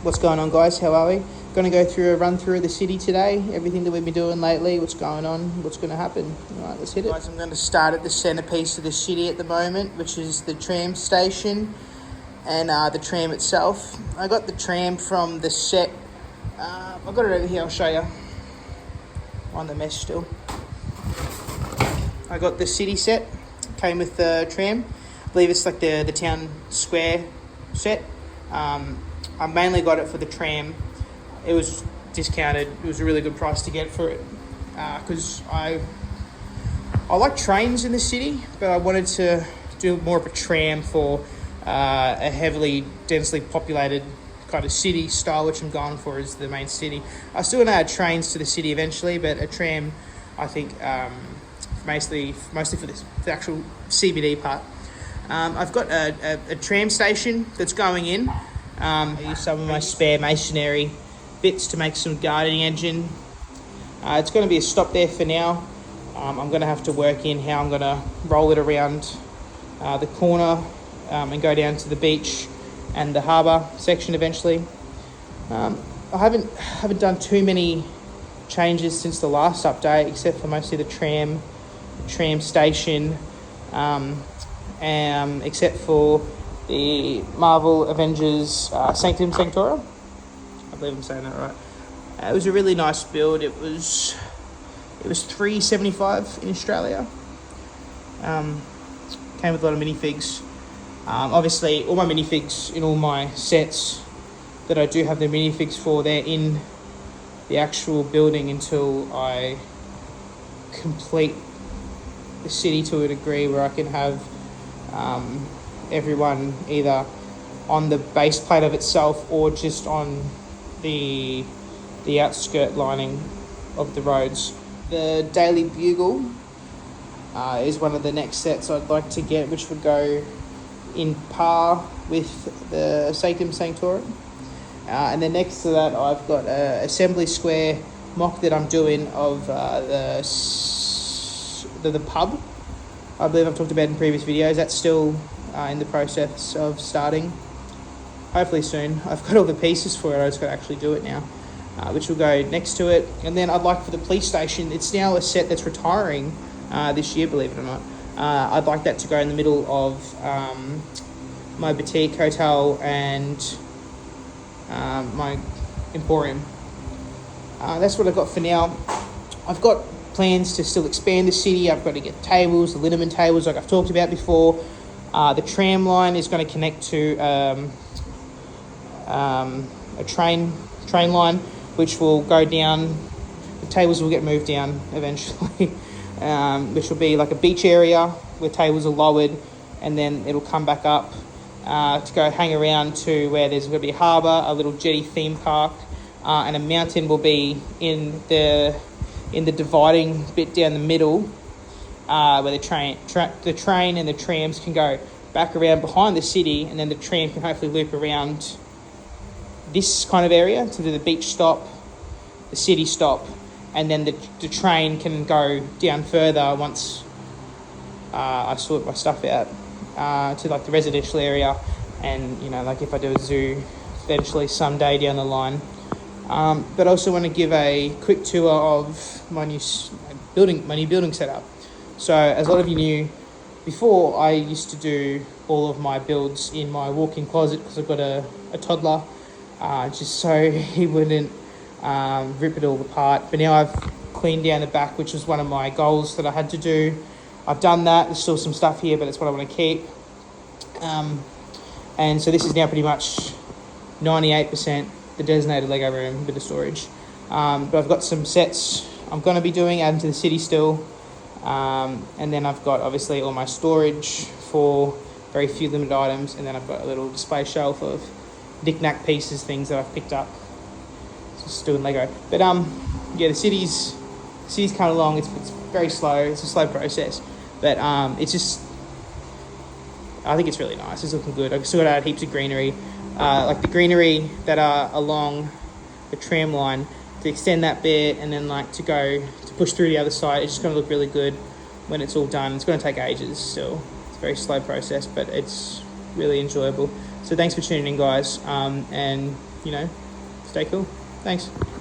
What's going on, guys? How are we? Going to go through a run through of the city today, everything that we've been doing lately, what's going on, what's going to happen. All right, let's hit it. Guys, I'm going to start at the centerpiece of the city at the moment, which is the tram station and the tram itself. I got the tram from the set. I've got it over here, I'll show you. On the mesh still. I got the city set, came with the tram. I believe it's like the town square set. I mainly got it for the tram. It was discounted. It was a really good price to get for it because I like trains in the city, but I wanted to do more of a tram for a heavily, densely populated kind of city style, which I'm going for is the main city. I still want to add trains to the city eventually, but a tram, I think, mostly for the actual CBD part. I've got a tram station that's going in. I use some of my spare masonry bits to make some guarding engine. It's going to be a stop there for now. I'm going to have to work in how I'm going to roll it around the corner and go down to the beach and the harbour section eventually. I haven't done too many changes since the last update, except for mostly the tram station, except for the Marvel Avengers Sanctum Sanctorum. I believe I'm saying that right. It was a really nice build. It was $375 in Australia. Came with a lot of minifigs. Obviously, all my minifigs in all my sets that I do have the minifigs for, they're in the actual building until I complete the city to a degree where I can have everyone either on the base plate of itself or just on the outskirt lining of the roads. The Daily Bugle is one of the next sets I'd like to get, which would go in par with the Sanctum Sanctorum. And then next to that, I've got a Assembly Square mock that I'm doing of the pub. I believe I've talked about in previous videos. That's still in the process of starting. Hopefully soon. I've got all the pieces for it. I just got to actually do it now, which will go next to it. And then I'd like for the police station. It's now a set that's retiring this year, believe it or not. I'd like that to go in the middle of my boutique hotel and my emporium. That's what I've got for now. I've got plans to still expand the city. I've got to get tables, the liniment tables like I've talked about before. The tram line is going to connect to a train line, which will go down. The tables will get moved down eventually, which will be like a beach area where tables are lowered, and then it'll come back up to go hang around to where there's going to be a harbour, a little jetty theme park, and a mountain will be in the dividing bit down the middle, where the train and the trams can go back around behind the city, and then the tram can hopefully loop around this kind of area to do the beach stop, the city stop, and then the train can go down further once I sort my stuff out to like the residential area, and like if I do a zoo eventually someday down the line. But I also want to give a quick tour of my new building setup. So as a lot of you knew, before I used to do all of my builds in my walk-in closet because I've got a toddler, just so he wouldn't rip it all apart. But now I've cleaned down the back, which was one of my goals that I had to do. I've done that. There's still some stuff here, but it's what I want to keep. And so this is now pretty much 98% the designated Lego room, bit of storage. But I've got some sets I'm going to be doing, adding to the city still. And then I've got obviously all my storage for very few limited items, and then I've got a little display shelf of knick-knack pieces, things that I've picked up just doing Lego. But yeah, the city's coming along. It's very slow. It's a slow process, but it's just, I think it's really nice. It's looking good. I've still got to add heaps of greenery, like the greenery that are along the tram line, to extend that bit, and then like to push through the other side. It's just going to look really good when it's all done. It's going to take ages still. It's a very slow process, but it's really enjoyable. So thanks for tuning in, guys. And stay cool. Thanks.